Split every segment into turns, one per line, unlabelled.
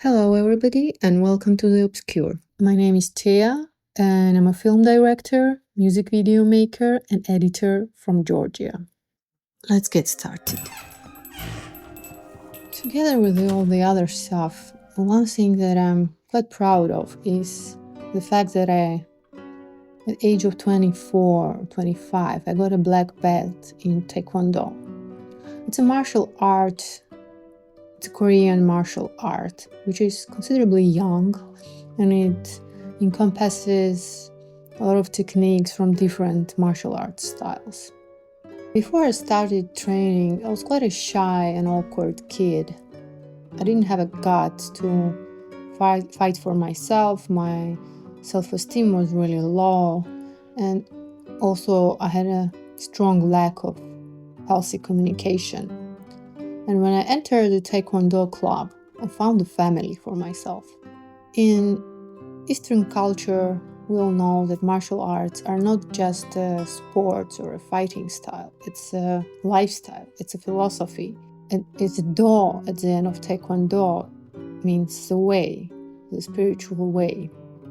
Hello, everybody, and welcome to The Obscure. My name is Tia, and I'm a film director, music video maker, and editor from Georgia. Let's get started. Together with all the other stuff, one thing that I'm quite proud of is the fact that at the age of 24, 25, I got a black belt in Taekwondo. It's a martial art. It's a Korean martial art, which is considerably young, and it encompasses a lot of techniques from different martial arts styles. Before I started training, I was quite a shy and awkward kid. I didn't have a gut to fight for myself. My self-esteem was really low, and also I had a strong lack of healthy communication. And when I entered the Taekwondo club, I found a family for myself. In Eastern culture, we all know that martial arts are not just a sport or a fighting style. It's a lifestyle, it's a philosophy. And it's a do at the end of Taekwondo means the way, the spiritual way.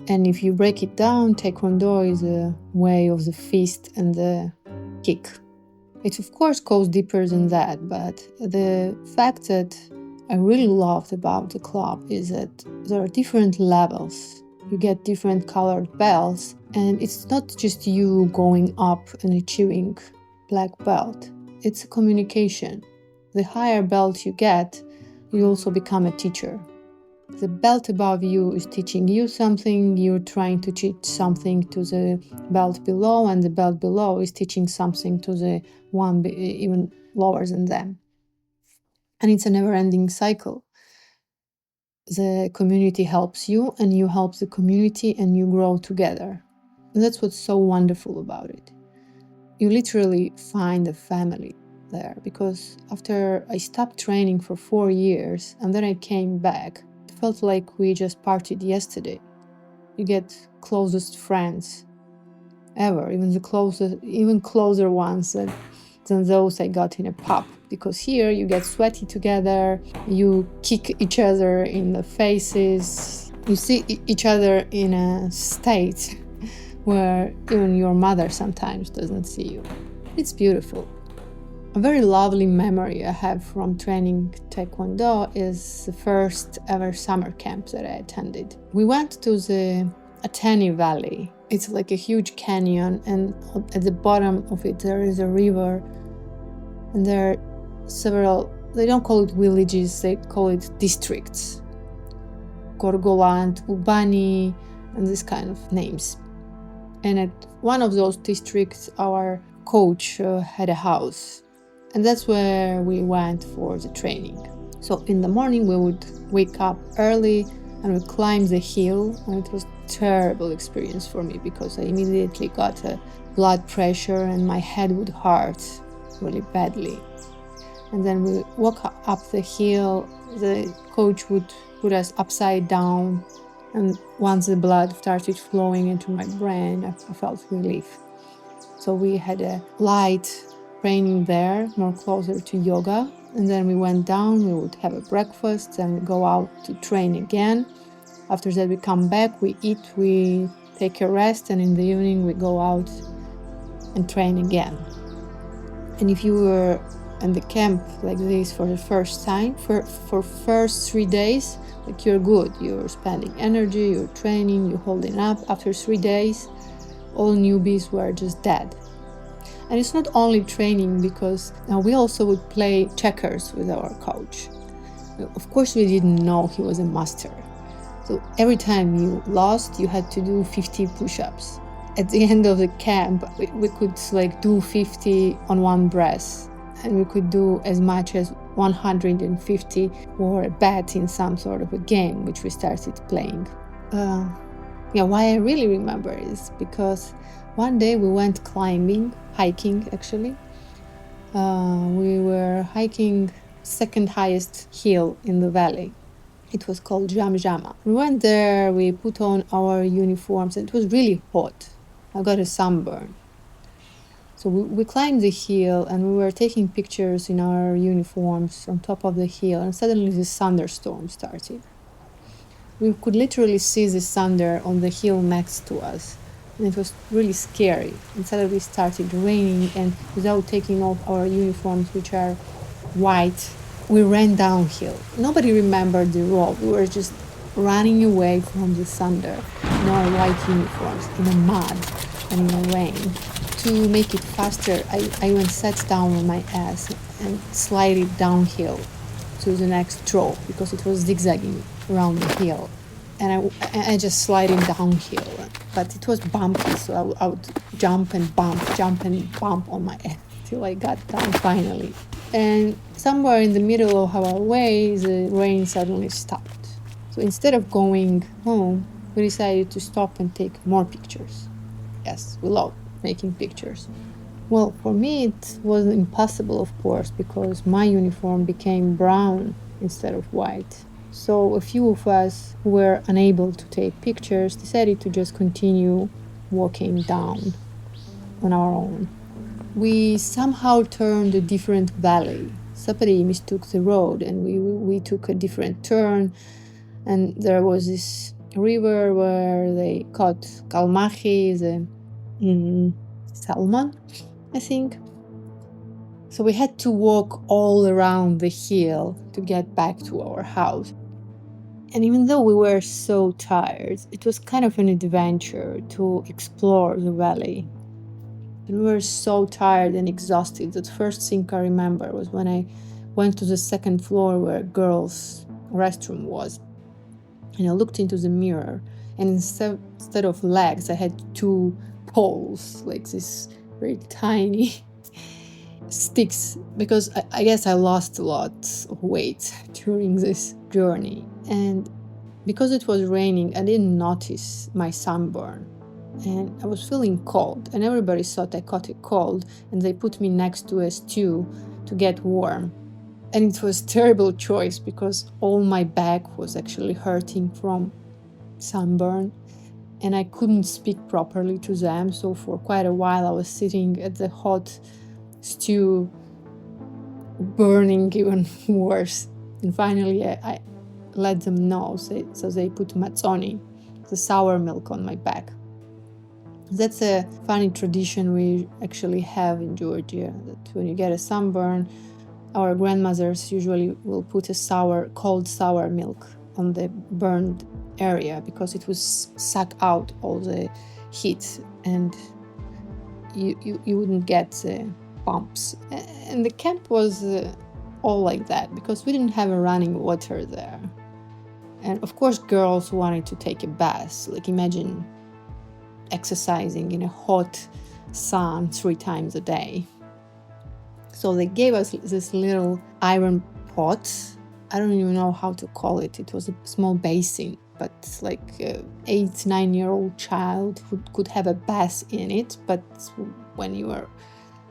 And if you break it down, Taekwondo is a way of the fist and the kick. It of course goes deeper than that, but the fact that I really loved about the club is that there are different levels. You get different colored belts, and it's not just you going up and achieving black belt. It's a communication. The higher belt you get, you also become a teacher. The belt above you is teaching you something, you're trying to teach something to the belt below, and the belt below is teaching something to the one even lower than them. And it's a never-ending cycle. The community helps you, and you help the community, and you grow together. And that's what's so wonderful about it. You literally find a family there, because after I stopped training for 4 years, and then I came back, felt like we just partied yesterday. You get closest friends ever, even closer ones than those I got in a pub. Because here you get sweaty together, you kick each other in the faces, you see each other in a state where even your mother sometimes doesn't see you. It's beautiful. A very lovely memory I have from training Taekwondo is the first ever summer camp that I attended. We went to the Ateni Valley. It's like a huge canyon, and at the bottom of it there is a river, and there are several, they don't call it villages, they call it districts. Gorgoland, Ubani, and this kind of names. And at one of those districts, our coach had a house. And that's where we went for the training. So in the morning we would wake up early and we climb the hill, and it was a terrible experience for me because I immediately got a blood pressure and my head would hurt really badly. And then we walk up the hill, the coach would put us upside down, and once the blood started flowing into my brain, I felt relief. So we had a light training there, more closer to yoga, and then we went down, we would have a breakfast and we go out to train again. After that we come back, we eat, we take a rest, and in the evening we go out and train again. And if you were in the camp like this for the first time, for first 3 days, like you're good, you're spending energy, you're training, you're holding up. After 3 days, all newbies were just dead. And it's not only training, because we also would play checkers with our coach. Of course, we didn't know he was a master. So every time you lost, you had to do 50 push-ups. At the end of the camp, we could do 50 on one breath. And we could do as much as 150 for a bet in some sort of a game, which we started playing. Why I really remember is because one day we went hiking actually. We were hiking second highest hill in the valley. It was called Jamjama. We went there, we put on our uniforms, and it was really hot. I got a sunburn. So we climbed the hill and we were taking pictures in our uniforms on top of the hill, and suddenly this thunderstorm started. We could literally see the thunder on the hill next to us. And it was really scary. And suddenly it started raining, and without taking off our uniforms, which are white, we ran downhill. Nobody remembered the road. We were just running away from the thunder in our white uniforms, in the mud and in the rain. To make it faster, I went sat down on my ass and slid downhill to the next drop because it was zigzagging around the hill. And I just sliding downhill, but it was bumpy, so I would jump and bump on my ass till I got down finally. And somewhere in the middle of our way, the rain suddenly stopped. So instead of going home, we decided to stop and take more pictures. Yes, we love making pictures. Well, for me, it was impossible, of course, because my uniform became brown instead of white. So a few of us who were unable to take pictures decided to just continue walking down on our own. We somehow turned a different valley. Somebody mistook the road, and we took a different turn, and there was this river where they caught kalmachi, the salmon, I think. So we had to walk all around the hill to get back to our house. And even though we were so tired, it was kind of an adventure to explore the valley. And we were so tired and exhausted that the first thing I remember was when I went to the second floor where a girls' restroom was. And I looked into the mirror, and instead of legs, I had two poles, like this very tiny sticks, because I guess I lost a lot of weight during this journey. And because it was raining, I didn't notice my sunburn. And I was feeling cold, and everybody thought I caught a cold, and they put me next to a stew to get warm. And it was a terrible choice because all my back was actually hurting from sunburn, and I couldn't speak properly to them. So for quite a while I was sitting at the hot stew, burning even worse. And finally I let them know, so they put matzoni, the sour milk, on my back. That's a funny tradition we actually have in Georgia, that when you get a sunburn, our grandmothers usually will put a cold sour milk on the burned area because it would suck out all the heat and you wouldn't get the bumps. And the camp was all like that because we didn't have a running water there. And of course, girls wanted to take a bath. Like, imagine exercising in a hot sun 3 times a day. So they gave us this little iron pot. I don't even know how to call it. It was a small basin, but like an 8-9-year-old child who could have a bath in it. But when you are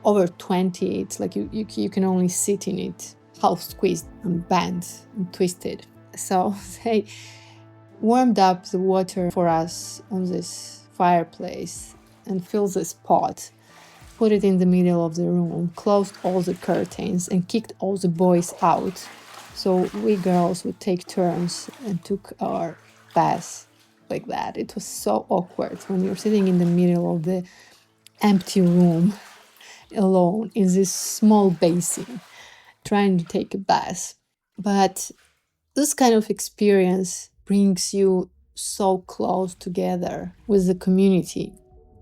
over 20, it's like you can only sit in it, half squeezed and bent and twisted. So they warmed up the water for us on this fireplace and filled this pot, put it in the middle of the room, closed all the curtains, and kicked all the boys out. So we girls would take turns and took our bath like that. It was so awkward when you're sitting in the middle of the empty room alone in this small basin trying to take a bath. But this kind of experience brings you so close together with the community.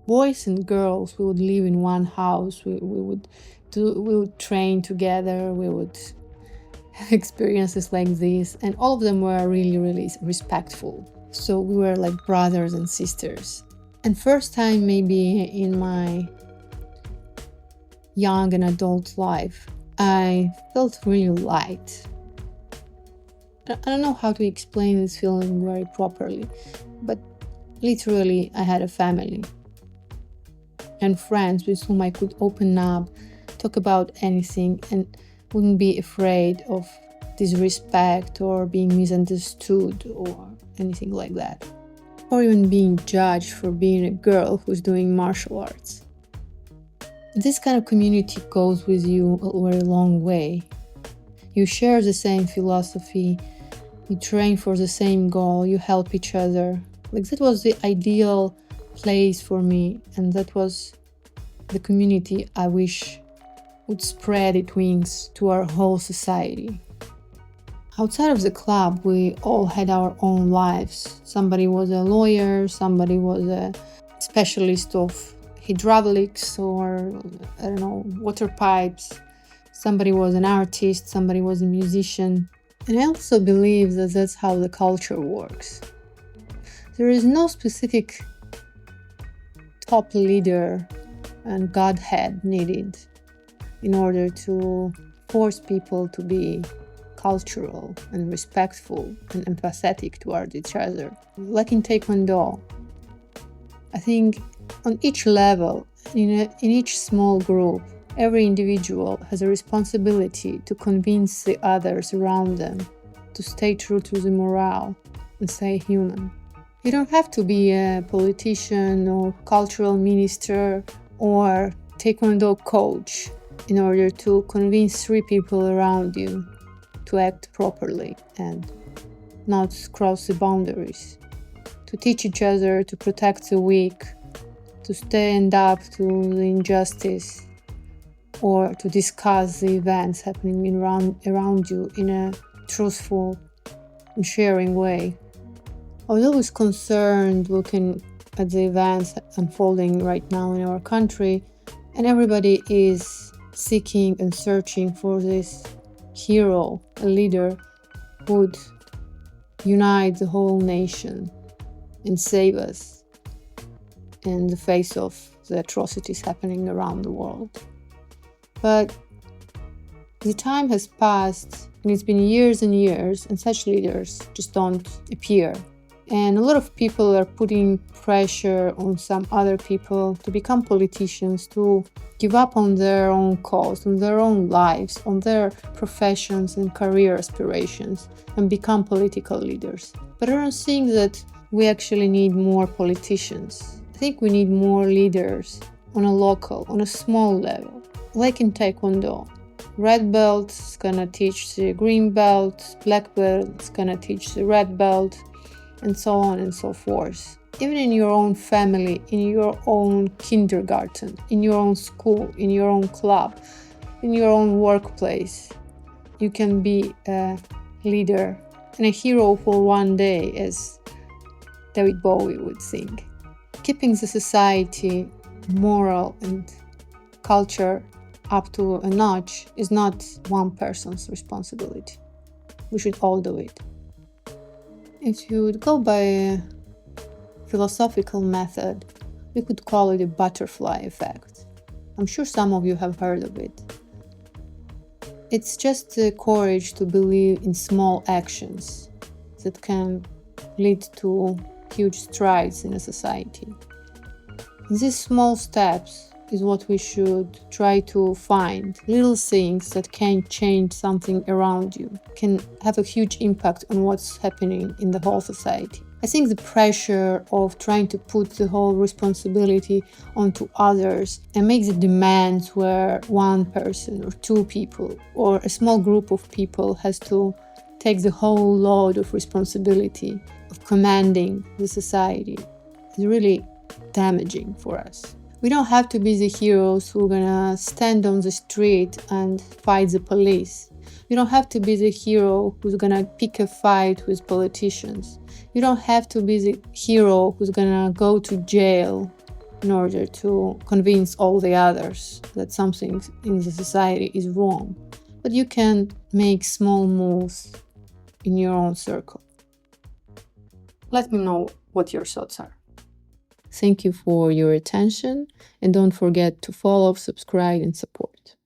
Boys and girls, we would live in one house, we would train together, we would have experiences like this, and all of them were really, really respectful. So we were like brothers and sisters. And first time maybe in my young and adult life, I felt really light. I don't know how to explain this feeling very properly, but literally I had a family and friends with whom I could open up, talk about anything, and wouldn't be afraid of disrespect or being misunderstood or anything like that, or even being judged for being a girl who's doing martial arts. This kind of community goes with you a very long way. You share the same philosophy you train for the same goal, you help each other. Like, that was the ideal place for me, and that was the community I wish would spread its wings to our whole society. Outside of the club, we all had our own lives. Somebody was a lawyer, somebody was a specialist of hydraulics or, I don't know, water pipes. Somebody was an artist, somebody was a musician. And I also believe that that's how the culture works. There is no specific top leader and godhead needed in order to force people to be cultural and respectful and empathetic toward each other. Like in Taekwondo, I think on each level, in each small group, every individual has a responsibility to convince the others around them to stay true to the morale and stay human. You don't have to be a politician or cultural minister or Taekwondo coach in order to convince 3 people around you to act properly and not cross the boundaries, to teach each other to protect the weak, to stand up to the injustice, or to discuss the events happening around you in a truthful and sharing way. I was always concerned looking at the events unfolding right now in our country, and everybody is seeking and searching for this hero, a leader who would unite the whole nation and save us in the face of the atrocities happening around the world. But the time has passed, and it's been years and years, and such leaders just don't appear. And a lot of people are putting pressure on some other people to become politicians, to give up on their own cause, on their own lives, on their professions and career aspirations, and become political leaders. But I don't think that we actually need more politicians. I think we need more leaders on a local, on a small level. Like in Taekwondo, red belt is gonna teach the green belt, black belt is gonna teach the red belt, and so on and so forth. Even in your own family, in your own kindergarten, in your own school, in your own club, in your own workplace, you can be a leader and a hero for one day, as David Bowie would sing. Keeping the society, moral and culture up to a notch is not one person's responsibility. We should all do it. If you would go by a philosophical method, we could call it a butterfly effect. I'm sure some of you have heard of it. It's just the courage to believe in small actions that can lead to huge strides in a society. These small steps is what we should try to find. Little things that can change something around you, can have a huge impact on what's happening in the whole society. I think the pressure of trying to put the whole responsibility onto others and make the demands where one person or 2 people or a small group of people has to take the whole load of responsibility of commanding the society is really damaging for us. We don't have to be the heroes who are gonna stand on the street and fight the police. You don't have to be the hero who's gonna pick a fight with politicians. You don't have to be the hero who's gonna go to jail in order to convince all the others that something in the society is wrong. But you can make small moves in your own circle. Let me know what your thoughts are. Thank you for your attention, and don't forget to follow, subscribe, and support.